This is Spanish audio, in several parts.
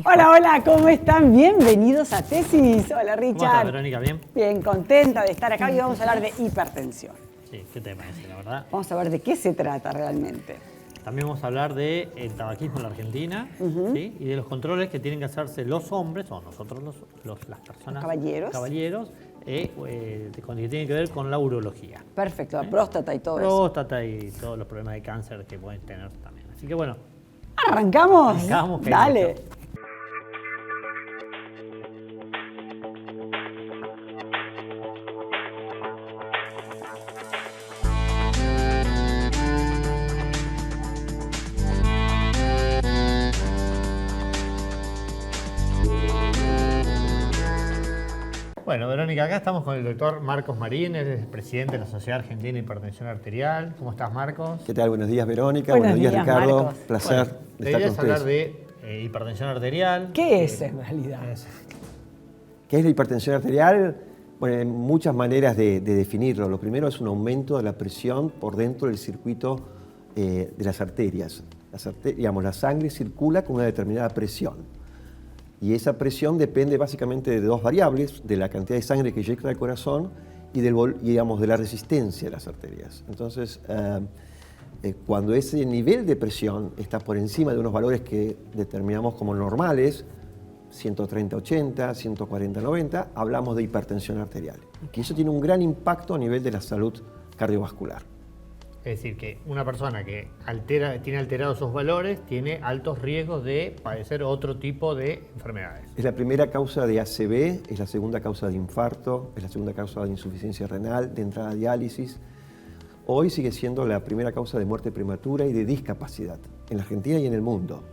Hola, hola, ¿cómo están? Bienvenidos a Tesis. Hola, Richard. ¿Cómo estás, Verónica? ¿Bien? Bien, contenta de estar acá y vamos a hablar de hipertensión. Sí, qué tema ese, la verdad. Vamos a ver de qué se trata realmente. También vamos a hablar del tabaquismo en la Argentina, ¿sí? Y de los controles que tienen que hacerse los hombres, o nosotros las personas, caballeros, que tienen que ver con la urología. Perfecto, la próstata y todo eso. Próstata y todos los problemas de cáncer que pueden tener también. Así que bueno. ¿Arrancamos? Arrancamos, que dale. Bueno, Verónica, acá estamos con el doctor Marcos Marín, él es presidente de la Sociedad Argentina de Hipertensión Arterial. ¿Cómo estás, Marcos? ¿Qué tal? Buenos días, Verónica. Buenos Buenos días, días, Ricardo. Marcos. Placer Bueno, de estar con hablar ustedes. de hipertensión arterial. ¿Qué es en realidad? ¿Qué es la hipertensión arterial? Bueno, hay muchas maneras de definirlo. Lo primero es un aumento de la presión por dentro del circuito de las arterias. La sangre circula con una determinada presión. Y esa presión depende básicamente de dos variables, de la cantidad de sangre que llega al corazón y de la resistencia de las arterias. Entonces, cuando ese nivel de presión está por encima de unos valores que determinamos como normales, 130-80, 140-90, hablamos de hipertensión arterial. Y eso tiene un gran impacto a nivel de la salud cardiovascular. Es decir, que una persona que tiene alterados esos valores tiene altos riesgos de padecer otro tipo de enfermedades. Es la primera causa de ACV, es la segunda causa de infarto, es la segunda causa de insuficiencia renal, de entrada a diálisis. Hoy sigue siendo la primera causa de muerte prematura y de discapacidad en la Argentina y en el mundo.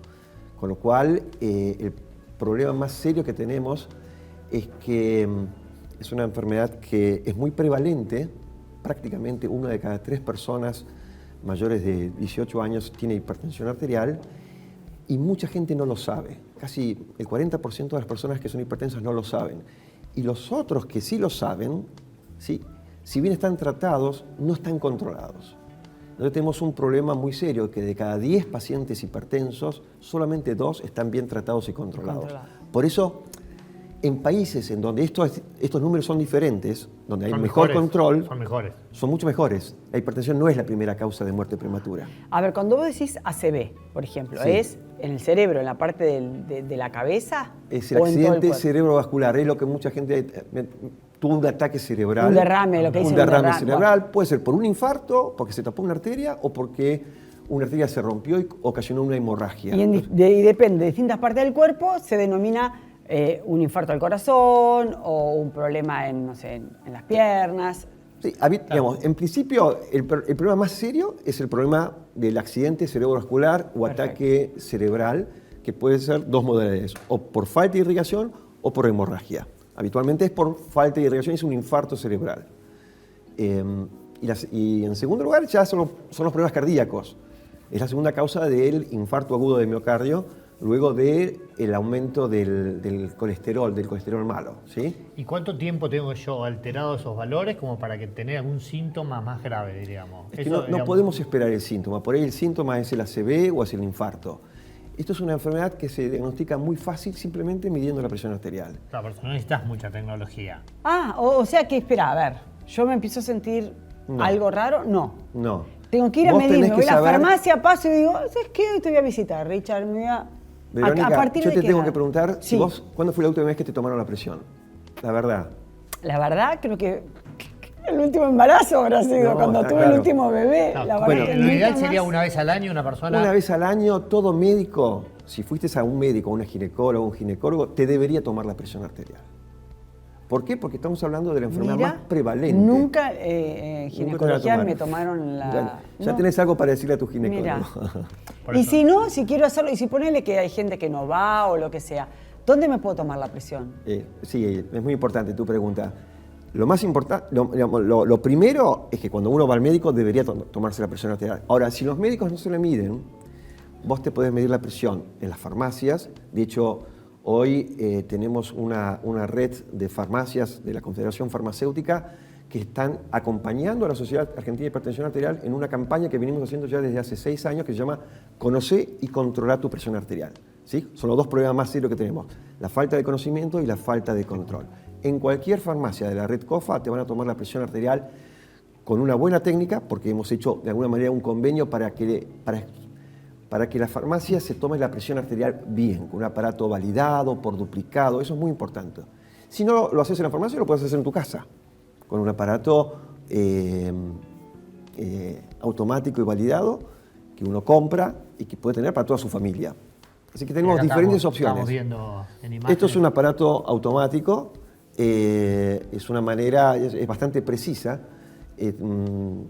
Con lo cual, el problema más serio que tenemos es que es una enfermedad que es muy prevalente. Prácticamente una de cada 3 personas mayores de 18 años tiene hipertensión arterial y mucha gente no lo sabe. Casi el 40% de las personas que son hipertensas no lo saben. Y los otros que sí lo saben, ¿sí? Si bien están tratados, no están controlados. Entonces tenemos un problema muy serio, que de cada 10 pacientes hipertensos, solamente 2 están bien tratados y controlados. Por eso, en países en donde estos números son diferentes, donde hay mejor control, son mucho mejores. La hipertensión no es la primera causa de muerte prematura. A ver, cuando vos decís ACV, por ejemplo, Sí. ¿es en el cerebro, en la parte de la cabeza? Es el accidente cerebrovascular, es lo que mucha gente tuvo un ataque cerebral. Un derrame, lo que dicen. Un derrame cerebral, puede ser por un infarto, porque se tapó una arteria, o porque una arteria se rompió y ocasionó una hemorragia. Y depende de distintas partes del cuerpo, se denomina un infarto al corazón o un problema en las piernas. Sí, digamos, en principio, el problema más serio es el problema del accidente cerebrovascular o ataque cerebral, que puede ser dos modalidades, o por falta de irrigación o por hemorragia. Habitualmente es por falta de irrigación, es un infarto cerebral. Y en segundo lugar ya son los problemas cardíacos. Es la segunda causa del infarto agudo de miocardio, luego del aumento del colesterol malo, ¿sí? ¿Y cuánto tiempo tengo yo alterado esos valores como para que tener algún síntoma más grave, diríamos? Es que no podemos esperar el síntoma. Por ahí el síntoma es el ACV o es el infarto. Esto es una enfermedad que se diagnostica muy fácil simplemente midiendo la presión arterial. Claro, pero no necesitas mucha tecnología. O sea que, espera, a ver, yo me empiezo a sentir algo raro. No. Tengo que ir a medirme, voy a la farmacia, paso y digo, ¿sabes qué? Hoy te voy a visitar, Richard, Verónica, ¿a partir yo de te qué tengo edad? que preguntar, Sí. ¿cuándo fue la última vez que te tomaron la presión? La verdad. La verdad, creo que el último embarazo habrá sido cuando tuve claro. el último bebé. Claro. La verdad Bueno, que lo ideal nunca sería más. una vez al año una persona... Una vez al año, todo médico, si fuiste a un médico, un ginecólogo, te debería tomar la presión arterial. ¿Por qué? Porque estamos hablando de la enfermedad más prevalente. Nunca en ginecología me tomaron la... Ya tenés algo para decirle a tu ginecólogo. Mira. Y si no, si quiero hacerlo, y si ponele que hay gente que no va o lo que sea, ¿dónde me puedo tomar la presión? Sí, es muy importante tu pregunta. Lo más importante, lo primero es que cuando uno va al médico debería tomarse la presión arterial. Ahora, si los médicos no se la miden, vos te podés medir la presión en las farmacias. De hecho, hoy tenemos una red de farmacias de la Confederación Farmacéutica que están acompañando a la Sociedad Argentina de Hipertensión Arterial en una campaña que venimos haciendo ya desde hace 6 años que se llama Conoce y controla tu presión arterial. ¿sí? Son los dos problemas más serios que tenemos, la falta de conocimiento y la falta de control. En cualquier farmacia de la red COFA te van a tomar la presión arterial con una buena técnica, porque hemos hecho de alguna manera un convenio para que la farmacia se tome la presión arterial bien, con un aparato validado, por duplicado, eso es muy importante. Si no lo haces en la farmacia, lo puedes hacer en tu casa, con un aparato automático y validado que uno compra y que puede tener para toda su familia. Así que tenemos diferentes opciones. Estamos viendo en imágenes. Esto es un aparato automático, es una manera, es bastante precisa. En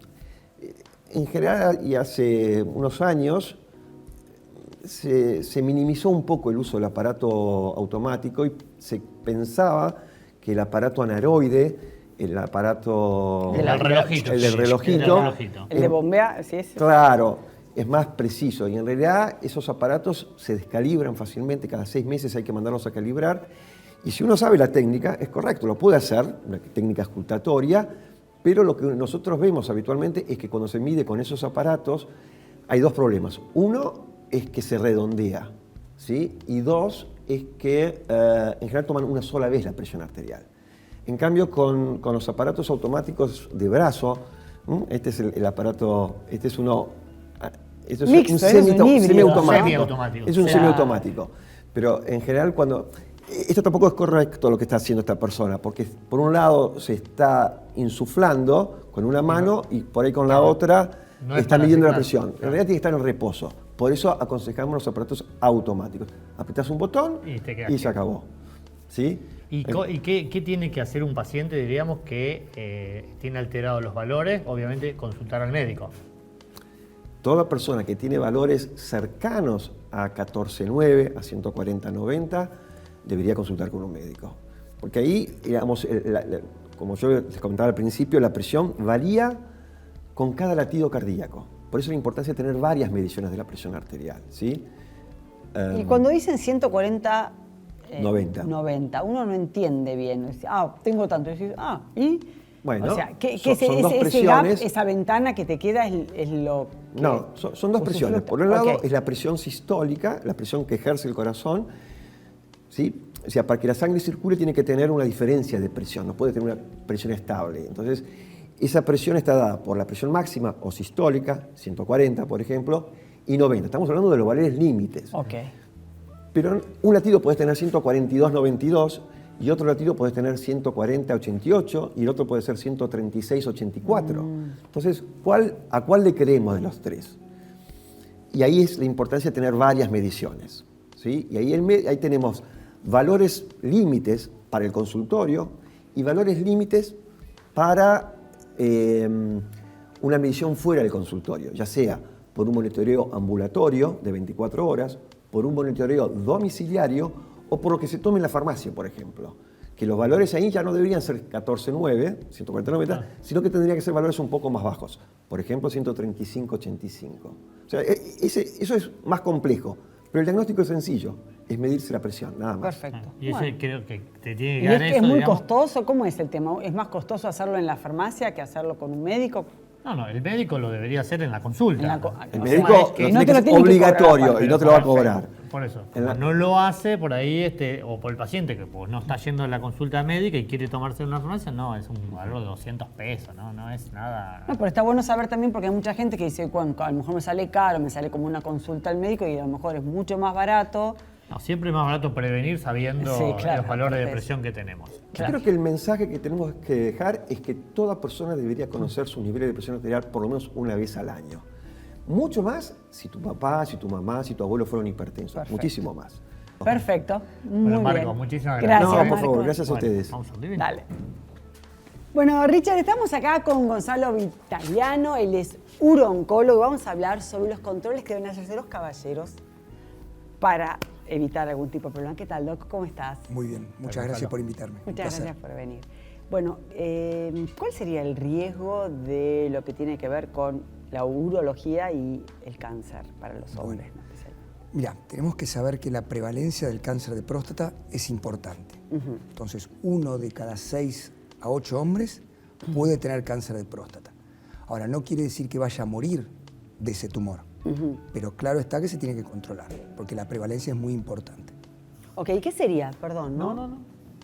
general, y hace unos años, se minimizó un poco el uso del aparato automático y se pensaba que el aparato anaeroide, el aparato... El del relojito. El del relojito. El de bombea, sí es. Claro, es más preciso. Y en realidad esos aparatos se descalibran fácilmente, cada 6 meses hay que mandarlos a calibrar. Y si uno sabe la técnica, es correcto, lo puede hacer, una técnica escrutatoria, pero lo que nosotros vemos habitualmente es que cuando se mide con esos aparatos hay 2 problemas. Uno es que se redondea, ¿sí? Y 2 es que en general toman una sola vez la presión arterial. En cambio, con los aparatos automáticos de brazo, este es el aparato, este es uno... Esto es Mixto, un semiautomático. Es un semiautomático. Pero en general cuando... Esto tampoco es correcto lo que está haciendo esta persona, porque por un lado se está insuflando con una mano y por ahí con la otra está midiendo la presión. En realidad tiene que estar en reposo. Por eso aconsejamos los aparatos automáticos. Apretás un botón y se acabó. ¿Sí? ¿Y qué tiene que hacer un paciente, diríamos, que tiene alterados los valores? Obviamente consultar al médico. Toda persona que tiene valores cercanos a 14,9, a 140/90, debería consultar con un médico. Porque ahí, digamos, como yo les comentaba al principio, la presión varía con cada latido cardíaco. Por eso la importancia de tener varias mediciones de la presión arterial, ¿sí? Y cuando dicen 140... 90, uno no entiende bien. Dice, tengo tanto. Y dices, ¿y? Bueno, o sea, son 2 ese presiones. gap, esa ventana que te queda es lo que... No, son 2 presiones. Por un lado es la presión sistólica, la presión que ejerce el corazón, ¿sí? O sea, para que la sangre circule tiene que tener una diferencia de presión, no puede tener una presión estable. Entonces, esa presión está dada por la presión máxima o sistólica, 140 por ejemplo, y 90. Estamos hablando de los valores límites. Pero un latido puede tener 142/92 y otro latido puede tener 140/88 y el otro puede ser 136/84. Entonces, ¿a cuál le creemos de los 3? Y ahí es la importancia de tener varias mediciones, ¿sí? Y ahí tenemos valores límites para el consultorio y valores límites para una medición fuera del consultorio, ya sea por un monitoreo ambulatorio de 24 horas, por un monitoreo domiciliario o por lo que se tome en la farmacia, por ejemplo. Que los valores ahí ya no deberían ser 14,9, 140/90, sino que tendrían que ser valores un poco más bajos. Por ejemplo, 135/85. O sea, eso es más complejo, pero el diagnóstico es sencillo, es medirse la presión, nada más. Perfecto. Y ese creo que te tiene que ¿Y dar es eso, muy digamos? costoso? ¿Cómo es el tema? ¿Es más costoso hacerlo en la farmacia que hacerlo con un médico? No, el médico lo debería hacer en la consulta. El médico es obligatorio y no te lo va a cobrar. Por eso, como no lo hace por ahí, o por el paciente que pues, no está yendo a la consulta médica y quiere tomarse una farmacia, no, es un valor de 200 pesos, no es nada. No, pero está bueno saber también porque hay mucha gente que dice, bueno, a lo mejor me sale caro, me sale como una consulta al médico y a lo mejor es mucho más barato. No, siempre es más barato prevenir sabiendo los valores de presión que tenemos. Yo creo que el mensaje que tenemos que dejar es que toda persona debería conocer sus niveles de presión arterial por lo menos una vez al año. Mucho más si tu papá, si tu mamá, si tu abuelo fueron hipertensos. Perfecto. Muchísimo más. Perfecto. Muy Bueno, Marco, bien. muchísimas gracias. No, por Marco. favor, gracias a ustedes. Vamos a ver. Dale. Bueno, Richard, estamos acá con Gonzalo Vitaliano, él es urooncólogo. Vamos a hablar sobre los controles que deben hacerse los caballeros para evitar algún tipo de problema. ¿Qué tal, Doc? ¿Cómo estás? Muy bien, muchas gracias por invitarme. Muchas gracias por venir. Bueno, ¿cuál sería el riesgo de lo que tiene que ver con la urología y el cáncer para los hombres? Bueno, mira, tenemos que saber que la prevalencia del cáncer de próstata es importante. Entonces, 1 de cada 6 a 8 hombres puede tener cáncer de próstata. Ahora, no quiere decir que vaya a morir de ese tumor. Pero claro está que se tiene que controlar, porque la prevalencia es muy importante. Ok, ¿qué sería? Perdón, ¿no? No.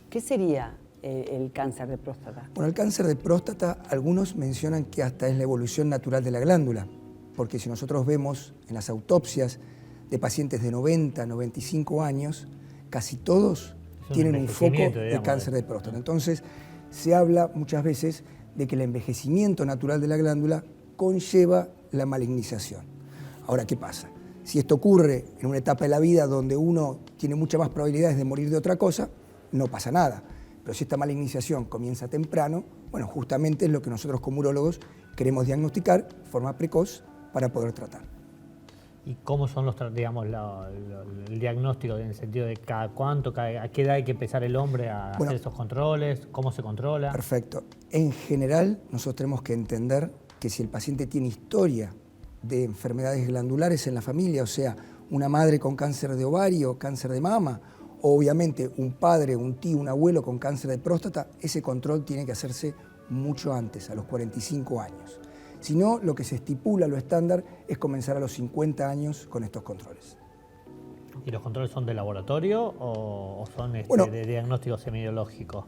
¿Qué sería el cáncer de próstata? Bueno, el cáncer de próstata, algunos mencionan que hasta es la evolución natural de la glándula, porque si nosotros vemos en las autopsias de pacientes de 90, 95 años, casi todos tienen un foco de cáncer de próstata. Entonces, se habla muchas veces de que el envejecimiento natural de la glándula conlleva la malignización. Ahora, ¿qué pasa? Si esto ocurre en una etapa de la vida donde uno tiene muchas más probabilidades de morir de otra cosa, no pasa nada. Pero si esta malignización comienza temprano, bueno, justamente es lo que nosotros como urólogos queremos diagnosticar de forma precoz para poder tratar. ¿Y cómo son el diagnóstico en el sentido de cada cuánto, a qué edad hay que empezar el hombre a hacer estos controles? ¿Cómo se controla? Perfecto. En general, nosotros tenemos que entender que si el paciente tiene historia de enfermedades glandulares en la familia, o sea, una madre con cáncer de ovario, cáncer de mama, o obviamente un padre, un tío, un abuelo con cáncer de próstata, ese control tiene que hacerse mucho antes, a los 45 años. Si no, lo que se estipula, lo estándar, es comenzar a los 50 años con estos controles. ¿Y los controles son de laboratorio o son de diagnóstico semiológico?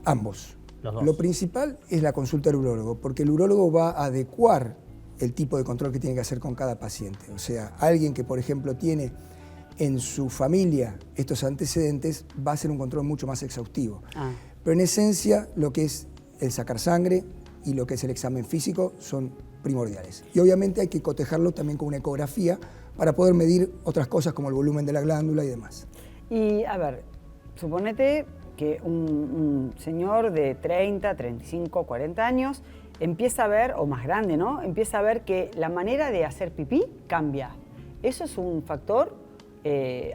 Ambos. Los dos. Lo principal es la consulta del urólogo, porque el urólogo va a adecuar el tipo de control que tiene que hacer con cada paciente. O sea, alguien que, por ejemplo, tiene en su familia estos antecedentes, va a hacer un control mucho más exhaustivo. Pero en esencia, lo que es el sacar sangre y lo que es el examen físico son primordiales. Y obviamente hay que cotejarlo también con una ecografía para poder medir otras cosas como el volumen de la glándula y demás. Y a ver, suponete que un señor de 30, 35, 40 años empieza a ver, o más grande, ¿no? Empieza a ver que la manera de hacer pipí cambia. ¿Eso es un factor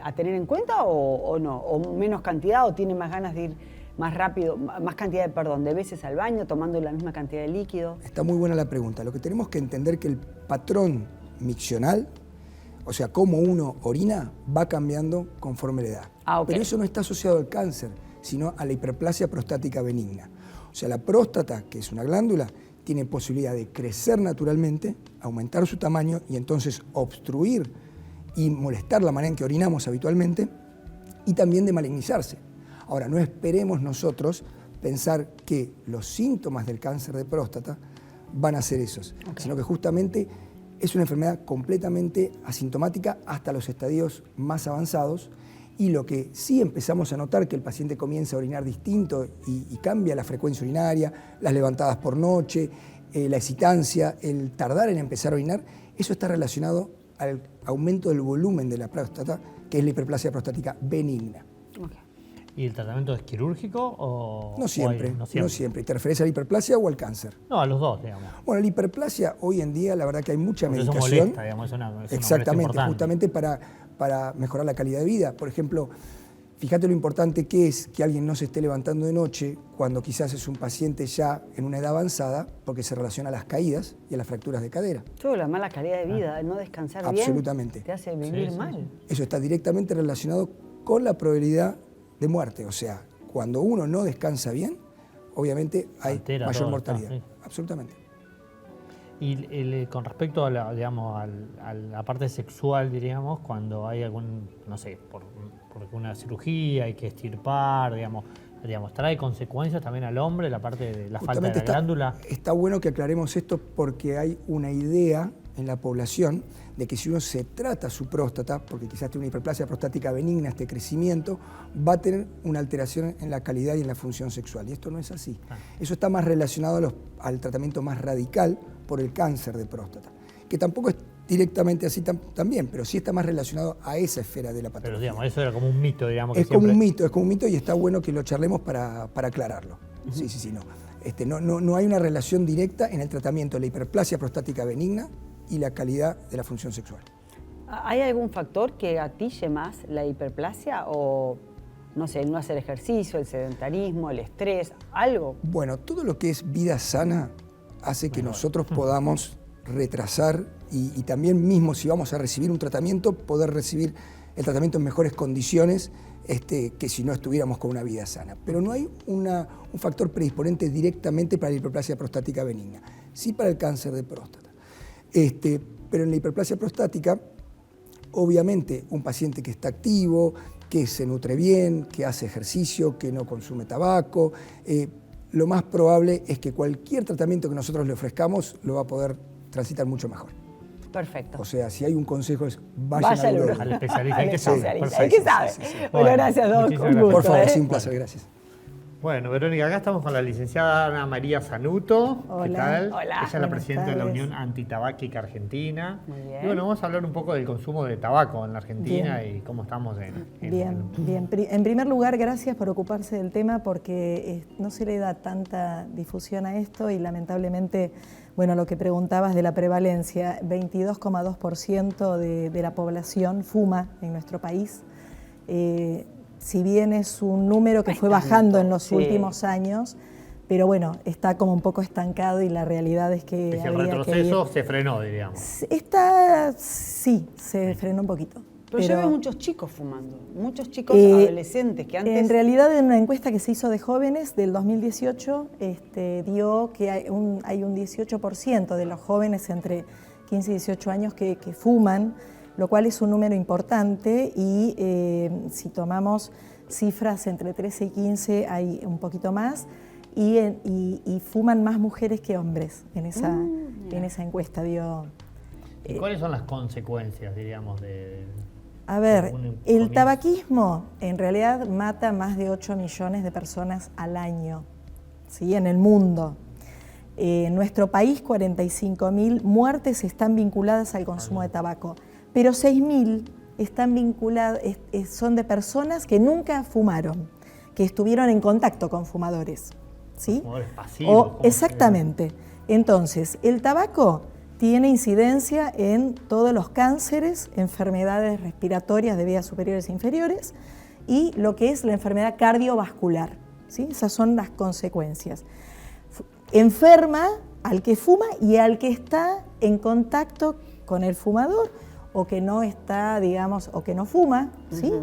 a tener en cuenta o no? ¿O menos cantidad o tiene más ganas de ir más rápido, más cantidad de veces al baño, tomando la misma cantidad de líquido? Está muy buena la pregunta. Lo que tenemos que entender que el patrón miccional, o sea, cómo uno orina, va cambiando conforme la edad. Okay. Pero eso no está asociado al cáncer, sino a la hiperplasia prostática benigna. O sea, la próstata, que es una glándula, tiene posibilidad de crecer naturalmente, aumentar su tamaño y entonces obstruir y molestar la manera en que orinamos habitualmente y también de malignizarse. Ahora, no esperemos nosotros pensar que los síntomas del cáncer de próstata van a ser esos, sino que justamente es una enfermedad completamente asintomática hasta los estadios más avanzados, y lo que sí empezamos a notar que el paciente comienza a orinar distinto y cambia la frecuencia urinaria, las levantadas por noche, la excitancia, el tardar en empezar a orinar, eso está relacionado al aumento del volumen de la próstata, que es la hiperplasia prostática benigna. ¿Y el tratamiento es quirúrgico o...? No siempre, no siempre. ¿Te refieres a la hiperplasia o al cáncer? No, a los dos, digamos. Bueno, la hiperplasia hoy en día, la verdad que hay mucha medicación. Eso molesta, digamos, es una exactamente, justamente para mejorar la calidad de vida. Por ejemplo, fíjate lo importante que es que alguien no se esté levantando de noche cuando quizás es un paciente ya en una edad avanzada, porque se relaciona a las caídas y a las fracturas de cadera. Todo la mala calidad de vida, no descansar bien, absolutamente, te hace vivir mal. Eso está directamente relacionado con la probabilidad de muerte. O sea, cuando uno no descansa bien, obviamente hay mayor mortalidad. Sí. Absolutamente. Y con respecto a la parte sexual, diríamos, cuando hay algún, no sé, por una cirugía, hay que extirpar, digamos, ¿trae consecuencias también al hombre la parte de la falta de la glándula? Está bueno que aclaremos esto porque hay una idea en la población de que si uno se trata su próstata, porque quizás tiene una hiperplasia prostática benigna, este crecimiento, va a tener una alteración en la calidad y en la función sexual. Y esto no es así. Eso está más relacionado al tratamiento más radical por el cáncer de próstata, que tampoco es directamente así también, pero sí está más relacionado a esa esfera de la patología. Pero digamos, eso era como un mito, digamos. Es como un mito y está bueno que lo charlemos para aclararlo. Sí, no. No hay una relación directa en el tratamiento de la hiperplasia prostática benigna y la calidad de la función sexual. ¿Hay algún factor que gatille más la hiperplasia o, no sé, el no hacer ejercicio, el sedentarismo, el estrés, algo? Bueno, todo lo que es vida sana hace que nosotros podamos retrasar y también mismo si vamos a recibir un tratamiento, poder recibir el tratamiento en mejores condiciones que si no estuviéramos con una vida sana. Pero no hay un factor predisponente directamente para la hiperplasia prostática benigna, sí para el cáncer de próstata. Pero en la hiperplasia prostática, obviamente, un paciente que está activo, que se nutre bien, que hace ejercicio, que no consume tabaco, lo más probable es que cualquier tratamiento que nosotros le ofrezcamos lo va a poder transitar mucho mejor. Perfecto. O sea, si hay un consejo es vaya al urólogo. Al especialista, el que sabe. El que sabe. Bueno, gracias, Doc. Un gusto, por favor, sí, un placer, gracias. Bueno, Verónica, acá estamos con la licenciada Ana María Sanuto. Hola. ¿Qué tal? Hola. Ella es la presidenta de la tardes. Unión Antitabáquica Argentina. Muy bien. Y bueno, vamos a hablar un poco del consumo de tabaco en la Argentina Bien. y cómo estamos en Bien. En primer lugar, gracias por ocuparse del tema porque no se le da tanta difusión a esto y lamentablemente, bueno, lo que preguntabas de la prevalencia, 22,2% de la población fuma en nuestro país. Si bien es un número que fue bajando en los últimos años, pero bueno, está como un poco estancado y la realidad es que el retroceso se frenó, diríamos. Sí, se frenó un poquito. Pero yo veo muchos chicos fumando, muchos chicos adolescentes que antes... En realidad, en una encuesta que se hizo de jóvenes del 2018, dio que hay un 18% de los jóvenes entre 15 y 18 años que fuman, lo cual es un número importante y si tomamos cifras entre 13 y 15 hay un poquito más y fuman más mujeres que hombres en esa encuesta. ¿Y cuáles son las consecuencias, diríamos, A ver, un el comienzo? tabaquismo en realidad mata más de 8 millones de personas al año, ¿sí? En el mundo. En nuestro país, 45.000 muertes están vinculadas al consumo de tabaco, pero 6.000 están vinculadas, son de personas que nunca fumaron, que estuvieron en contacto con fumadores, ¿sí? Fumadores pasivos. Exactamente. Entonces, el tabaco tiene incidencia en todos los cánceres, enfermedades respiratorias de vías superiores e inferiores y lo que es la enfermedad cardiovascular, ¿sí? Esas son las consecuencias. Enferma al que fuma y al que está en contacto con el fumador o que no está, digamos, o que no fuma, ¿sí?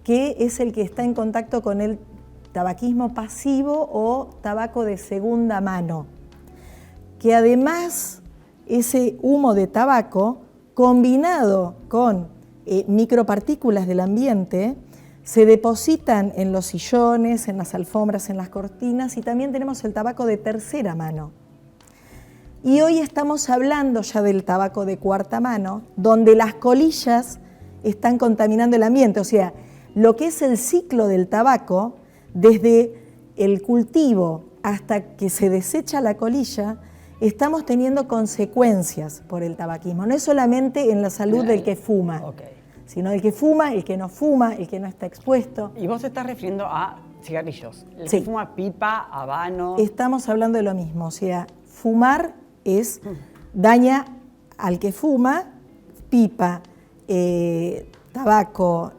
Que es el que está en contacto con el tabaquismo pasivo o tabaco de segunda mano, que además ese humo de tabaco combinado con micropartículas del ambiente se depositan en los sillones, en las alfombras, en las cortinas y también tenemos el tabaco de tercera mano. Y hoy estamos hablando ya del tabaco de cuarta mano, donde las colillas están contaminando el ambiente. O sea, lo que es el ciclo del tabaco, desde el cultivo hasta que se desecha la colilla, estamos teniendo consecuencias por el tabaquismo. No es solamente en la salud del que fuma, sino del que fuma, el que no fuma, el que no está expuesto. Y vos te estás refiriendo a cigarrillos. El Sí. que fuma pipa, habano... Estamos hablando de lo mismo, o sea, fumar daña al que fuma, pipa, tabaco,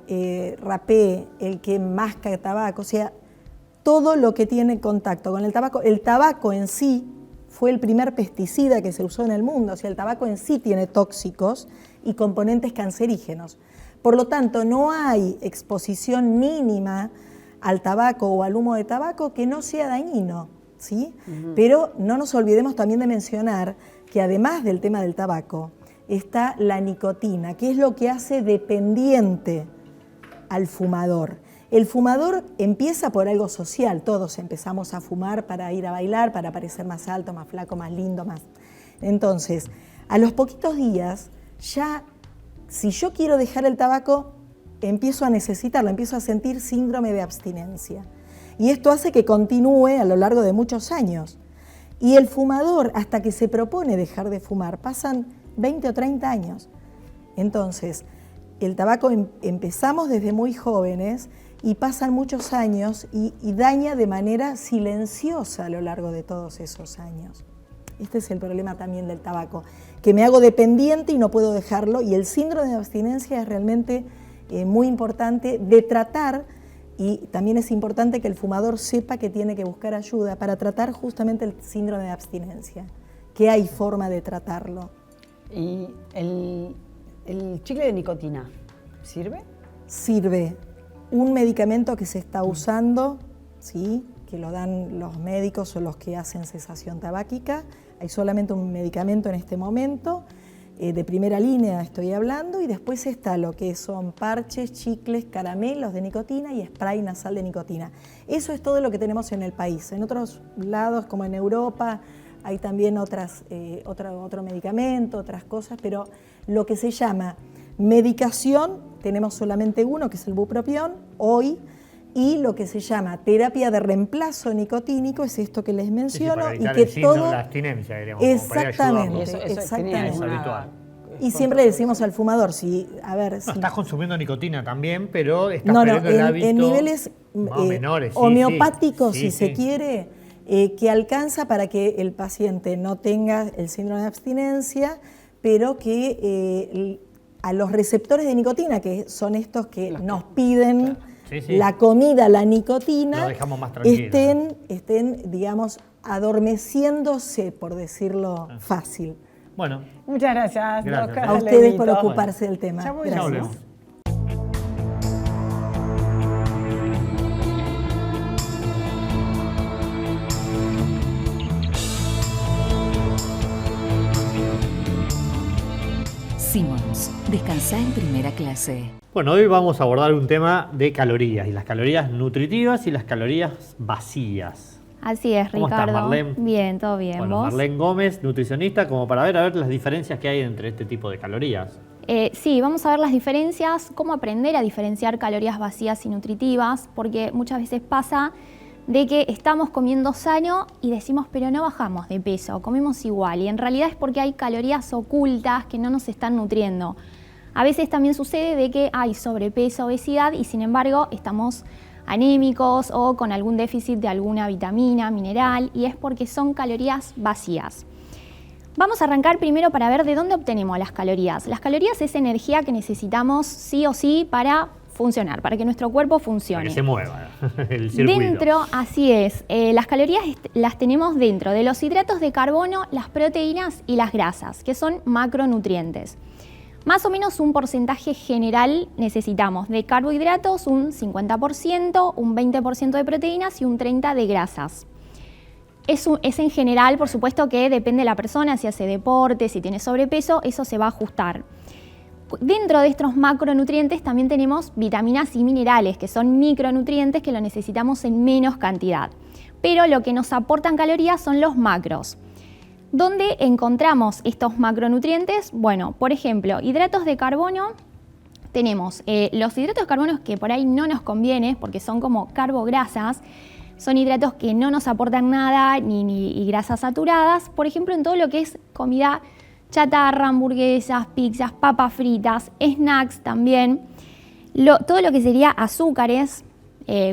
rapé, el que masca tabaco, o sea, todo lo que tiene contacto con el tabaco. El tabaco en sí fue el primer pesticida que se usó en el mundo, o sea, el tabaco en sí tiene tóxicos y componentes cancerígenos. Por lo tanto, no hay exposición mínima al tabaco o al humo de tabaco que no sea dañino, ¿sí? Pero no nos olvidemos también de mencionar que además del tema del tabaco está la nicotina, que es lo que hace dependiente al fumador. El fumador empieza por algo social, todos empezamos a fumar para ir a bailar, para parecer más alto, más flaco, más lindo, más. Entonces, a los poquitos días, ya, si yo quiero dejar el tabaco, empiezo a necesitarlo, empiezo a sentir síndrome de abstinencia. Y esto hace que continúe a lo largo de muchos años. Y el fumador, hasta que se propone dejar de fumar, pasan 20 o 30 años. Entonces, el tabaco empezamos desde muy jóvenes y pasan muchos años y daña de manera silenciosa a lo largo de todos esos años. Este es el problema también del tabaco, que me hago dependiente y no puedo dejarlo, y el síndrome de abstinencia es realmente muy importante de tratar, y también es importante que el fumador sepa que tiene que buscar ayuda para tratar justamente el síndrome de abstinencia, que hay forma de tratarlo. ¿Y el chicle de nicotina sirve? Sirve. Un medicamento que se está usando, ¿sí?, que lo dan los médicos o los que hacen cesación tabáquica. Hay solamente un medicamento en este momento de primera línea estoy hablando, y después está lo que son parches, chicles, caramelos de nicotina y spray nasal de nicotina. Eso es todo lo que tenemos en el país. En otros lados, como en Europa, hay también otro medicamento, otras cosas, pero lo que se llama medicación, tenemos solamente uno, que es el bupropión, hoy, y lo que se llama terapia de reemplazo nicotínico es esto que les menciono, sí, y que todo la abstinencia, diríamos, exactamente, exactamente. Es habitual. Y siempre le decimos al fumador, estás consumiendo nicotina también, pero estás no, perdiendo el hábito en niveles menores, homeopáticos, sí, si se quiere, que alcanza para que el paciente no tenga el síndrome de abstinencia, pero que a los receptores de nicotina, que son estos que nos piden la comida, la nicotina, lo dejamos más tranquilo, estén, digamos, adormeciéndose, por decirlo fácil. Bueno. Muchas gracias. A ustedes por ocuparse del tema. Ya gracias. Volvemos. Simmons, descansá en primera clase. Bueno, hoy vamos a abordar un tema de calorías, y las calorías nutritivas y las calorías vacías. Así es, ¿Cómo Ricardo. estás, Marlene? Bien, todo bien. Bueno, ¿Vos? Marlene Gómez, nutricionista, como para ver las diferencias que hay entre este tipo de calorías. Sí, vamos a ver las diferencias, cómo aprender a diferenciar calorías vacías y nutritivas, porque muchas veces pasa de que estamos comiendo sano y decimos, pero no bajamos de peso, comemos igual, y en realidad es porque hay calorías ocultas que no nos están nutriendo. A veces también sucede de que hay sobrepeso, obesidad, y sin embargo estamos anémicos o con algún déficit de alguna vitamina, mineral, y es porque son calorías vacías. Vamos a arrancar primero para ver de dónde obtenemos las calorías. Las calorías es energía que necesitamos sí o sí para funcionar, para que nuestro cuerpo funcione. Para que se mueva el circuito. Dentro, así es, las calorías las tenemos dentro de los hidratos de carbono, las proteínas y las grasas, que son macronutrientes. Más o menos un porcentaje general necesitamos de carbohidratos, un 50%, un 20% de proteínas y un 30% de grasas. Es en general, por supuesto que depende de la persona, si hace deporte, si tiene sobrepeso, eso se va a ajustar. Dentro de estos macronutrientes también tenemos vitaminas y minerales, que son micronutrientes que lo necesitamos en menos cantidad. Pero lo que nos aportan calorías son los macros. ¿Dónde encontramos estos macronutrientes? Bueno, por ejemplo, hidratos de carbono. Tenemos los hidratos de carbono que por ahí no nos conviene porque son como carbograsas. Son hidratos que no nos aportan nada ni grasas saturadas. Por ejemplo, en todo lo que es comida chatarra, hamburguesas, pizzas, papas fritas, snacks también. Todo lo que sería azúcares,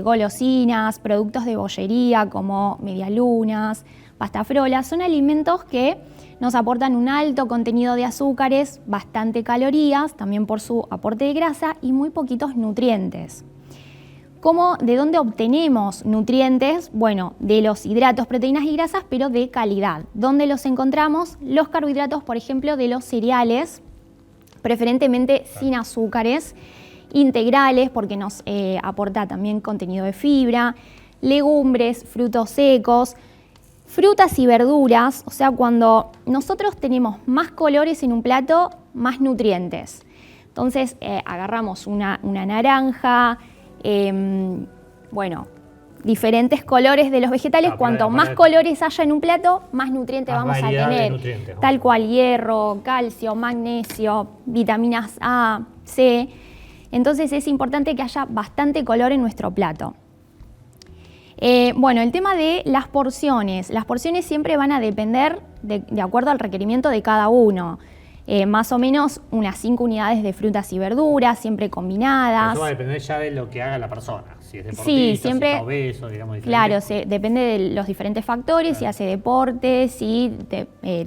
golosinas, productos de bollería como medialunas, pastafrolas, son alimentos que nos aportan un alto contenido de azúcares, bastante calorías, también por su aporte de grasa y muy poquitos nutrientes. ¿De dónde obtenemos nutrientes? Bueno, de los hidratos, proteínas y grasas, pero de calidad. ¿Dónde los encontramos? Los carbohidratos, por ejemplo, de los cereales, preferentemente sin azúcares, integrales, porque nos aporta también contenido de fibra, legumbres, frutos secos, frutas y verduras, o sea, cuando nosotros tenemos más colores en un plato, más nutrientes. Entonces, agarramos una naranja, diferentes colores de los vegetales. Cuanto más colores haya en un plato, más nutrientes vamos a tener. Tal cual, hierro, calcio, magnesio, vitaminas A, C. Entonces es importante que haya bastante color en nuestro plato. El tema de las porciones. Las porciones siempre van a depender de acuerdo al requerimiento de cada uno. Más o menos unas 5 unidades de frutas y verduras, siempre combinadas. Eso va a depender ya de lo que haga la persona. Si es deportista, siempre, si está obeso, digamos. Claro, depende de los diferentes factores, si hace deporte, si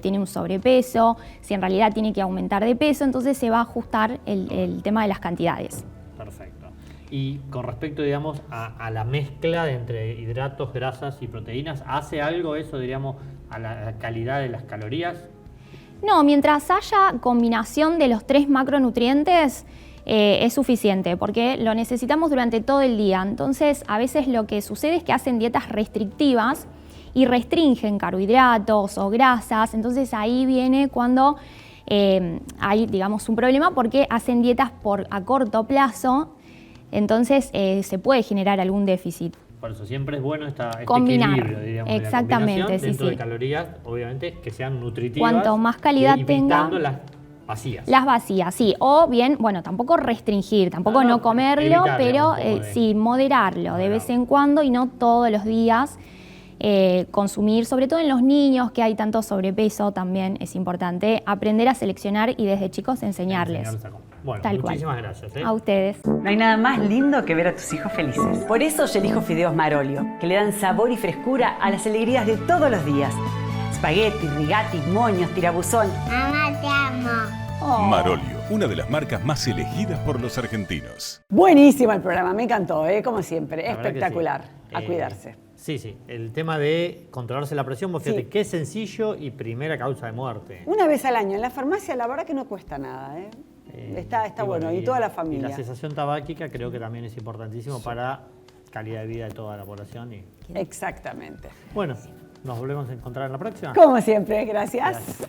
tiene un sobrepeso, si en realidad tiene que aumentar de peso, entonces se va a ajustar el tema de las cantidades. Perfecto. Y con respecto, digamos, a la mezcla entre hidratos, grasas y proteínas, ¿hace algo eso, diríamos, a la calidad de las calorías? No, mientras haya combinación de los 3 macronutrientes es suficiente porque lo necesitamos durante todo el día. Entonces, a veces lo que sucede es que hacen dietas restrictivas y restringen carbohidratos o grasas. Entonces, ahí viene cuando hay, digamos, un problema porque hacen dietas a corto plazo, entonces se puede generar algún déficit. Por eso siempre es bueno este combinar, equilibrio, digamos, exactamente, de la combinación dentro sí. de calorías, obviamente, que sean nutritivas. Cuanto más calidad evitando tenga, las vacías. Las vacías, sí. O bien, bueno, tampoco restringir, tampoco no comerlo, evitar, pero digamos, sí, moderarlo de vez en cuando y no todos los días. Consumir, sobre todo en los niños que hay tanto sobrepeso, también es importante aprender a seleccionar y desde chicos enseñarles. Bueno, tal muchísimas cual. gracias. A ustedes. No hay nada más lindo que ver a tus hijos felices. Por eso yo elijo fideos Marolio, que le dan sabor y frescura a las alegrías de todos los días. Espagueti, rigati, moños, tirabuzón. Mamá, te amo. Marolio, una de las marcas más elegidas por los argentinos. Buenísimo el programa, me encantó, como siempre. La verdad que Espectacular. sí. A cuidarse. Sí. El tema de controlarse la presión, vos fíjate, qué sencillo y primera causa de muerte. Una vez al año en la farmacia, la verdad que no cuesta nada. Está bueno, y toda la familia. Y la cesación tabáquica creo que también es importantísimo para calidad de vida de toda la población. Exactamente. Bueno, nos volvemos a encontrar en la próxima. Como siempre, gracias.